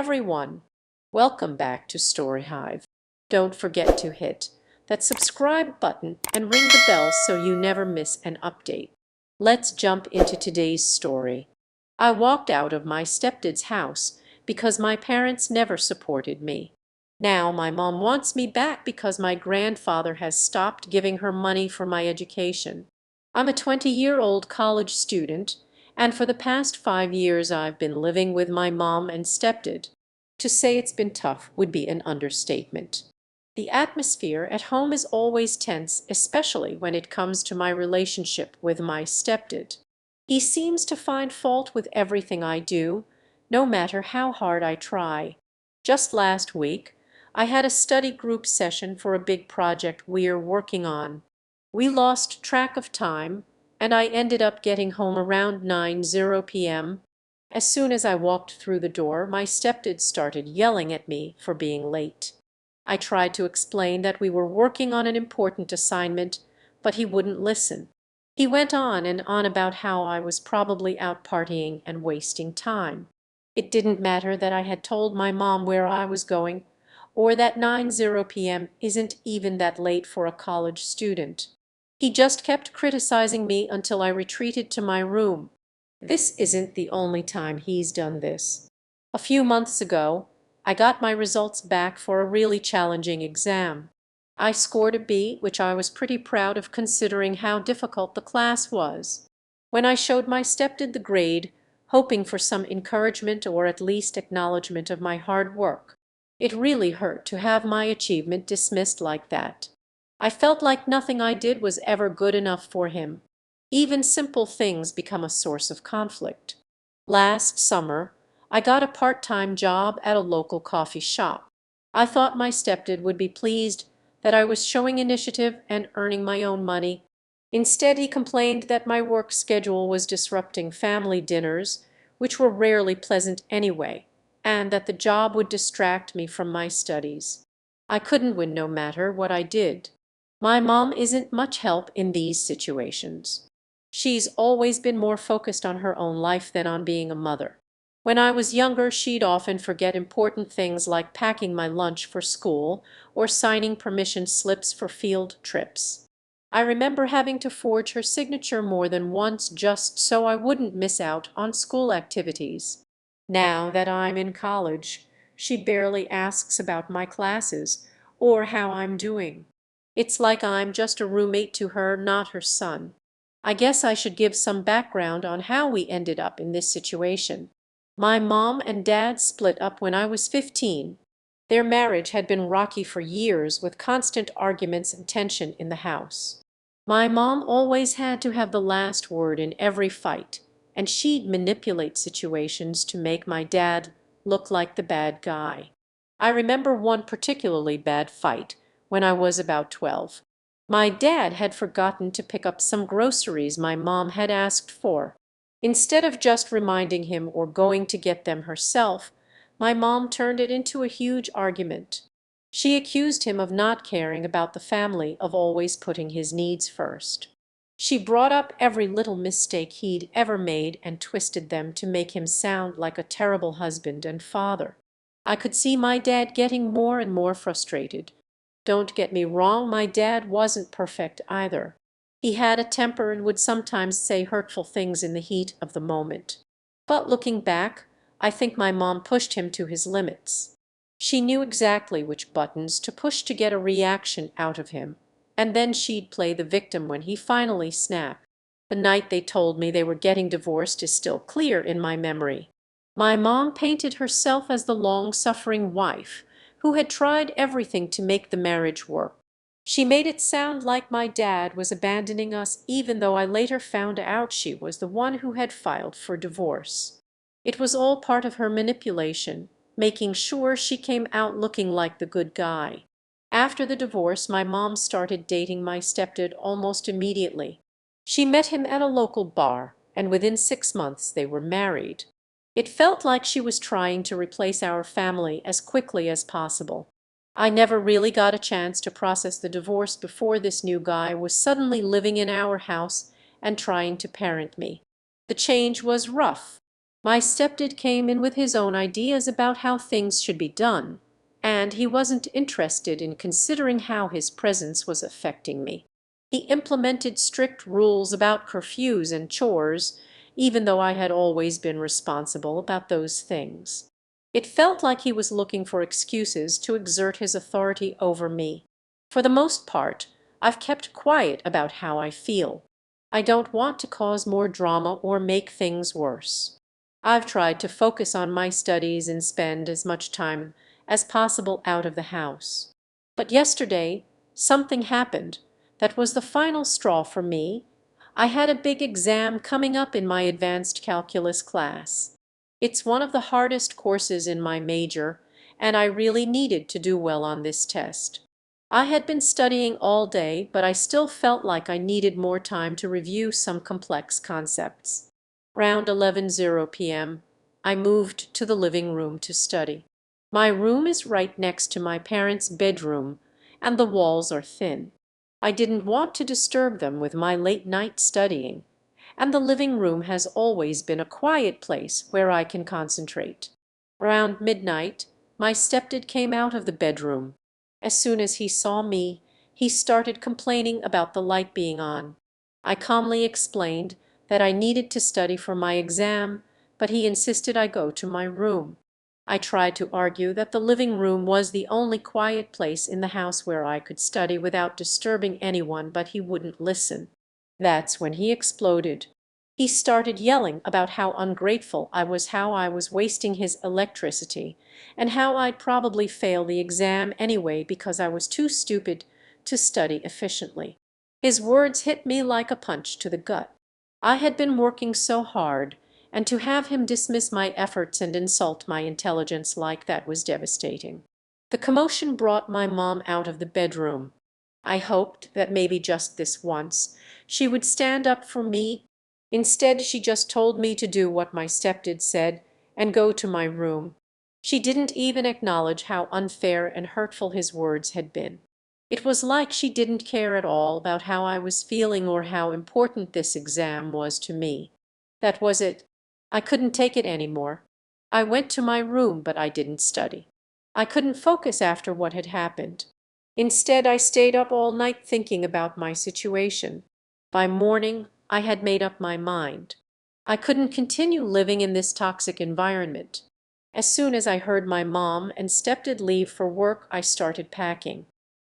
everyone! Welcome back to Story Hive. Don't forget to hit that subscribe button and ring the bell so you never miss an update. Let's jump into today's story. I walked out of my stepdad's house because my parents never supported me. Now my mom wants me back because my grandfather has stopped giving her money for my education. I'm a 20-year-old college student, and for the past 5 years I've been living with my mom and stepdad. To say it's been tough would be an understatement. The atmosphere at home is always tense, especially when it comes to my relationship with my stepdad. He seems to find fault with everything I do, no matter how hard I try. Just last week, I had a study group session for a big project we're working on. We lost track of time, and I ended up getting home around 9:00 p.m. As soon as I walked through the door, my stepdad started yelling at me for being late. I tried to explain that we were working on an important assignment, but he wouldn't listen. He went on and on about how I was probably out partying and wasting time. It didn't matter that I had told my mom where I was going, or that 9:00 p.m. isn't even that late for a college student. He just kept criticizing me until I retreated to my room. This isn't the only time he's done this. A few months ago, I got my results back for a really challenging exam. I scored a B, which I was pretty proud of considering how difficult the class was. When I showed my stepdad the grade, hoping for some encouragement or at least acknowledgement of my hard work, it really hurt to have my achievement dismissed like that. I felt like nothing I did was ever good enough for him. Even simple things become a source of conflict. Last summer, I got a part-time job at a local coffee shop. I thought my stepdad would be pleased that I was showing initiative and earning my own money. Instead, he complained that my work schedule was disrupting family dinners, which were rarely pleasant anyway, and that the job would distract me from my studies. I couldn't win no matter what I did. My mom isn't much help in these situations. She's always been more focused on her own life than on being a mother. When I was younger, she'd often forget important things like packing my lunch for school or signing permission slips for field trips. I remember having to forge her signature more than once just so I wouldn't miss out on school activities. Now that I'm in college, she barely asks about my classes or how I'm doing. It's like I'm just a roommate to her, not her son. I guess I should give some background on how we ended up in this situation. My mom and dad split up when I was 15. Their marriage had been rocky for years with constant arguments and tension in the house. My mom always had to have the last word in every fight, and she'd manipulate situations to make my dad look like the bad guy. I remember one particularly bad fight when I was about 12. My dad had forgotten to pick up some groceries my mom had asked for. Instead of just reminding him or going to get them herself, my mom turned it into a huge argument. She accused him of not caring about the family, of always putting his needs first. She brought up every little mistake he'd ever made and twisted them to make him sound like a terrible husband and father. I could see my dad getting more and more frustrated. Don't get me wrong, my dad wasn't perfect either. He had a temper and would sometimes say hurtful things in the heat of the moment. But looking back, I think my mom pushed him to his limits. She knew exactly which buttons to push to get a reaction out of him, and then she'd play the victim when he finally snapped. The night they told me they were getting divorced is still clear in my memory. My mom painted herself as the long-suffering wife who had tried everything to make the marriage work. She made it sound like my dad was abandoning us, even though I later found out she was the one who had filed for divorce. It was all part of her manipulation, making sure she came out looking like the good guy. After the divorce, my mom started dating my stepdad almost immediately. She met him at a local bar, and within 6 months they were married. It felt like she was trying to replace our family as quickly as possible. I never really got a chance to process the divorce before this new guy was suddenly living in our house and trying to parent me. The change was rough. My stepdad came in with his own ideas about how things should be done, and he wasn't interested in considering how his presence was affecting me. He implemented strict rules about curfews and chores, even though I had always been responsible about those things. It felt like he was looking for excuses to exert his authority over me. For the most part, I've kept quiet about how I feel. I don't want to cause more drama or make things worse. I've tried to focus on my studies and spend as much time as possible out of the house. But yesterday, something happened that was the final straw for me. I had a big exam coming up in my advanced calculus class. It's one of the hardest courses in my major, and I really needed to do well on this test. I had been studying all day, but I still felt like I needed more time to review some complex concepts. Around 11:00 p.m., I moved to the living room to study. My room is right next to my parents' bedroom, and the walls are thin. I didn't want to disturb them with my late night studying, and the living room has always been a quiet place where I can concentrate. Around midnight, my stepdad came out of the bedroom. As soon as he saw me, he started complaining about the light being on. I calmly explained that I needed to study for my exam, but he insisted I go to my room. I tried to argue that the living room was the only quiet place in the house where I could study without disturbing anyone, but he wouldn't listen. That's when he exploded. He started yelling about how ungrateful I was, how I was wasting his electricity, and how I'd probably fail the exam anyway because I was too stupid to study efficiently. His words hit me like a punch to the gut. I had been working so hard, and to have him dismiss my efforts and insult my intelligence like that was devastating. The commotion brought my mom out of the bedroom. I hoped that maybe just this once she would stand up for me. Instead, she just told me to do what my stepdad said and go to my room. She didn't even acknowledge how unfair and hurtful his words had been. It was like she didn't care at all about how I was feeling or how important this exam was to me. That was it. I couldn't take it anymore. I went to my room, but I didn't study. I couldn't focus after what had happened. Instead, I stayed up all night thinking about my situation. By morning, I had made up my mind. I couldn't continue living in this toxic environment. As soon as I heard my mom and stepdad leave for work, I started packing.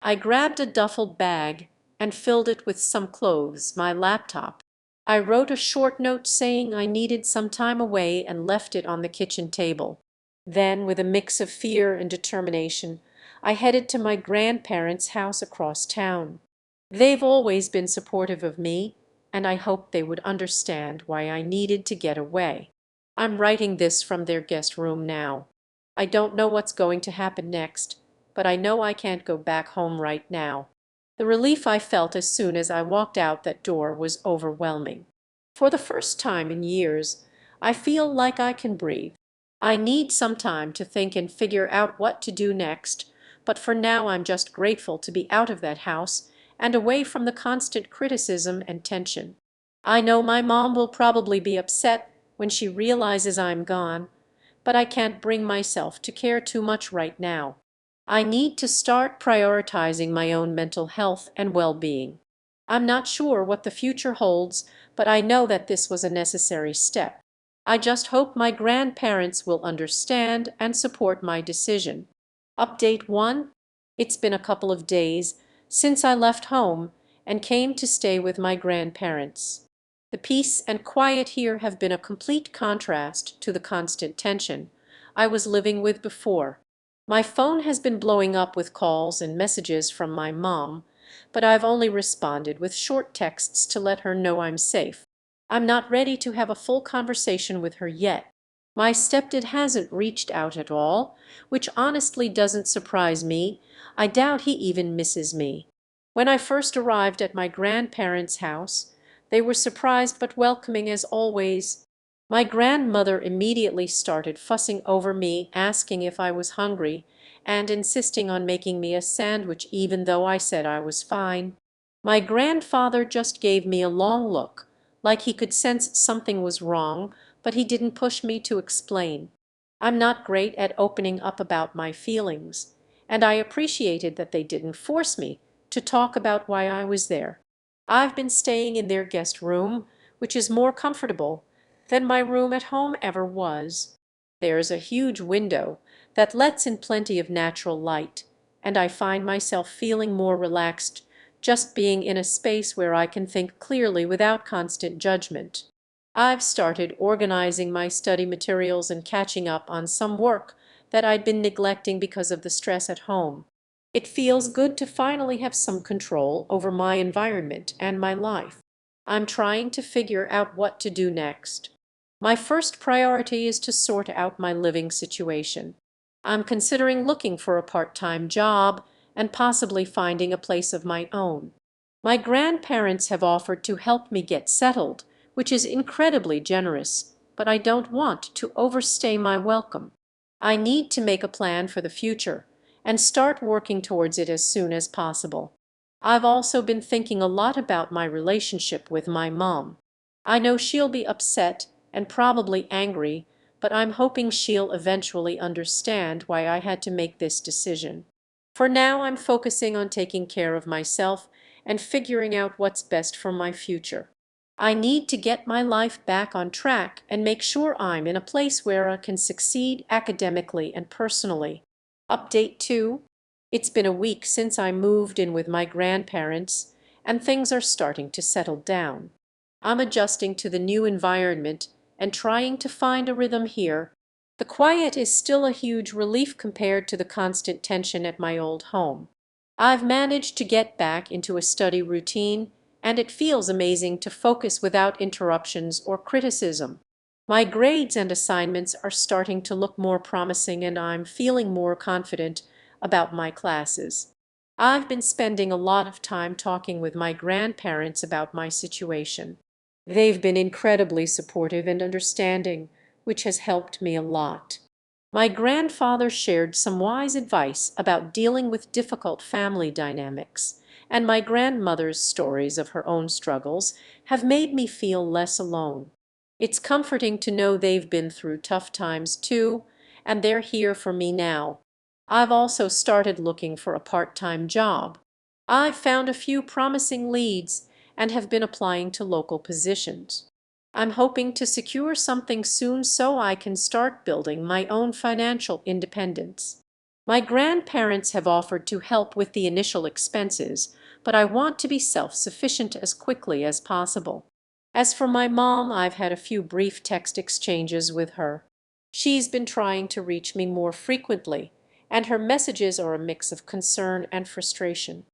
I grabbed a duffel bag and filled it with some clothes, my laptop. I wrote a short note saying I needed some time away and left it on the kitchen table. Then, with a mix of fear and determination, I headed to my grandparents' house across town. They've always been supportive of me, and I hoped they would understand why I needed to get away. I'm writing this from their guest room now. I don't know what's going to happen next, but I know I can't go back home right now. The relief I felt as soon as I walked out that door was overwhelming. For the first time in years, I feel like I can breathe. I need some time to think and figure out what to do next, but for now I'm just grateful to be out of that house and away from the constant criticism and tension. I know my mom will probably be upset when she realizes I'm gone, but I can't bring myself to care too much right now. I need to start prioritizing my own mental health and well-being. I'm not sure what the future holds, but I know that this was a necessary step. I just hope my grandparents will understand and support my decision. Update 1. It's been a couple of days since I left home and came to stay with my grandparents. The peace and quiet here have been a complete contrast to the constant tension I was living with before. My phone has been blowing up with calls and messages from my mom, but I've only responded with short texts to let her know I'm safe. I'm not ready to have a full conversation with her yet. My stepdad hasn't reached out at all, which honestly doesn't surprise me. I doubt he even misses me. When I first arrived at my grandparents' house, they were surprised but welcoming as always. My grandmother immediately started fussing over me, asking if I was hungry, and insisting on making me a sandwich even though I said I was fine. My grandfather just gave me a long look, like he could sense something was wrong, but he didn't push me to explain. I'm not great at opening up about my feelings, and I appreciated that they didn't force me to talk about why I was there. I've been staying in their guest room, which is more comfortable than my room at home ever was. There's a huge window that lets in plenty of natural light, and I find myself feeling more relaxed just being in a space where I can think clearly without constant judgment. I've started organizing my study materials and catching up on some work that I'd been neglecting because of the stress at home. It feels good to finally have some control over my environment and my life. I'm trying to figure out what to do next. My first priority is to sort out my living situation. I'm considering looking for a part-time job and possibly finding a place of my own. My grandparents have offered to help me get settled, which is incredibly generous, but I don't want to overstay my welcome. I need to make a plan for the future and start working towards it as soon as possible. I've also been thinking a lot about my relationship with my mom. I know she'll be upset and probably angry, but I'm hoping she'll eventually understand why I had to make this decision. For now, I'm focusing on taking care of myself and figuring out what's best for my future. I need to get my life back on track and make sure I'm in a place where I can succeed academically and personally. Update 2. It's been a week since I moved in with my grandparents, and things are starting to settle down. I'm adjusting to the new environment and trying to find a rhythm here. The quiet is still a huge relief compared to the constant tension at my old home. I've managed to get back into a study routine, and it feels amazing to focus without interruptions or criticism. My grades and assignments are starting to look more promising, and I'm feeling more confident about my classes. I've been spending a lot of time talking with my grandparents about my situation. They've been incredibly supportive and understanding, which has helped me a lot. My grandfather shared some wise advice about dealing with difficult family dynamics, and my grandmother's stories of her own struggles have made me feel less alone. It's comforting to know they've been through tough times too, and they're here for me now. I've also started looking for a part-time job. I've found a few promising leads and have been applying to local positions. I'm hoping to secure something soon so I can start building my own financial independence. My grandparents have offered to help with the initial expenses, but I want to be self-sufficient as quickly as possible. As for my mom, I've had a few brief text exchanges with her. She's been trying to reach me more frequently, and her messages are a mix of concern and frustration.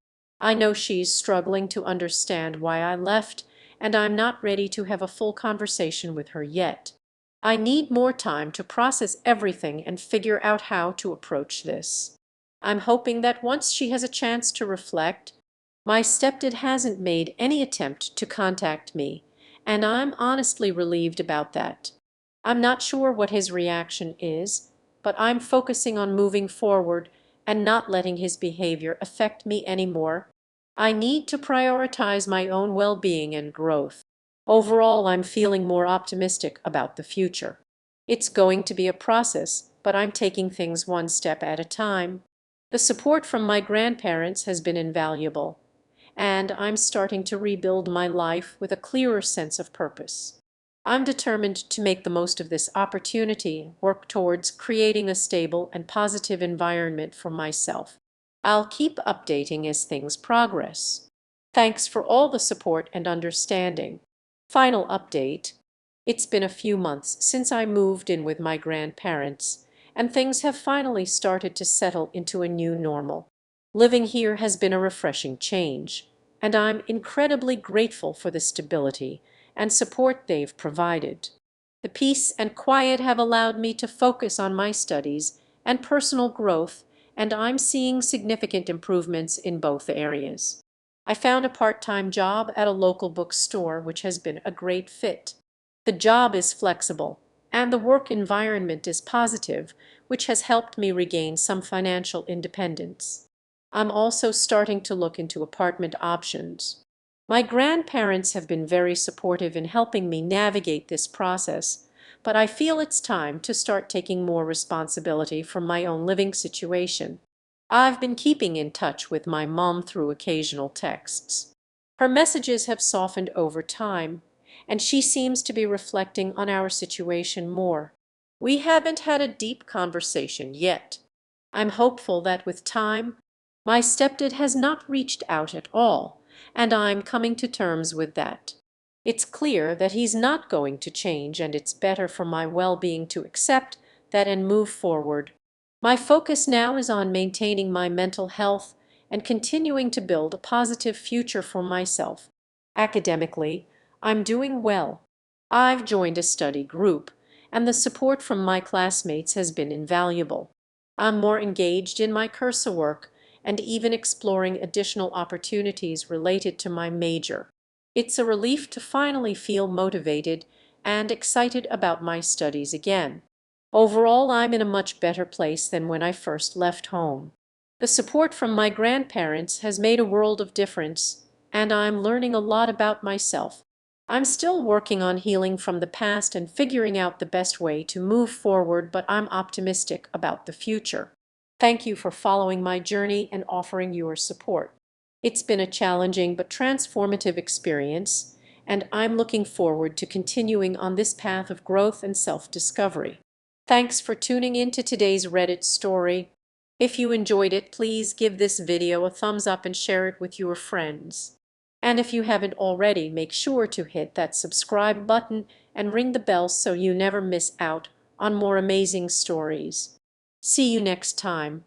I know she's struggling to understand why I left, and I'm not ready to have a full conversation with her yet. I need more time to process everything and figure out how to approach this. I'm hoping that once she has a chance to reflect. My stepdad hasn't made any attempt to contact me, and I'm honestly relieved about that. I'm not sure what his reaction is, but I'm focusing on moving forward and not letting his behavior affect me anymore. I need to prioritize my own well-being and growth. Overall, I'm feeling more optimistic about the future. It's going to be a process, but I'm taking things one step at a time. The support from my grandparents has been invaluable, and I'm starting to rebuild my life with a clearer sense of purpose. I'm determined to make the most of this opportunity, work towards creating a stable and positive environment for myself. I'll keep updating as things progress. Thanks for all the support and understanding. Final update. It's been a few months since I moved in with my grandparents, and things have finally started to settle into a new normal. Living here has been a refreshing change, and I'm incredibly grateful for the stability and support they've provided. The peace and quiet have allowed me to focus on my studies and personal growth, and I'm seeing significant improvements in both areas. I found a part-time job at a local bookstore, which has been a great fit. The job is flexible, and the work environment is positive, which has helped me regain some financial independence. I'm also starting to look into apartment options. My grandparents have been very supportive in helping me navigate this process, but I feel it's time to start taking more responsibility for my own living situation. I've been keeping in touch with my mom through occasional texts. Her messages have softened over time, and she seems to be reflecting on our situation more. We haven't had a deep conversation yet. I'm hopeful that with time, my stepdad has not reached out at all, and I'm coming to terms with that. It's clear that he's not going to change, and it's better for my well-being to accept that and move forward. My focus now is on maintaining my mental health and continuing to build a positive future for myself. Academically, I'm doing well. I've joined a study group, and the support from my classmates has been invaluable. I'm more engaged in my cursor work and even exploring additional opportunities related to my major. It's a relief to finally feel motivated and excited about my studies again. Overall, I'm in a much better place than when I first left home. The support from my grandparents has made a world of difference, and I'm learning a lot about myself. I'm still working on healing from the past and figuring out the best way to move forward, but I'm optimistic about the future. Thank you for following my journey and offering your support. It's been a challenging but transformative experience, and I'm looking forward to continuing on this path of growth and self-discovery. Thanks for tuning in to today's Reddit story. If you enjoyed it, please give this video a thumbs up and share it with your friends. And if you haven't already, make sure to hit that subscribe button and ring the bell so you never miss out on more amazing stories. See you next time.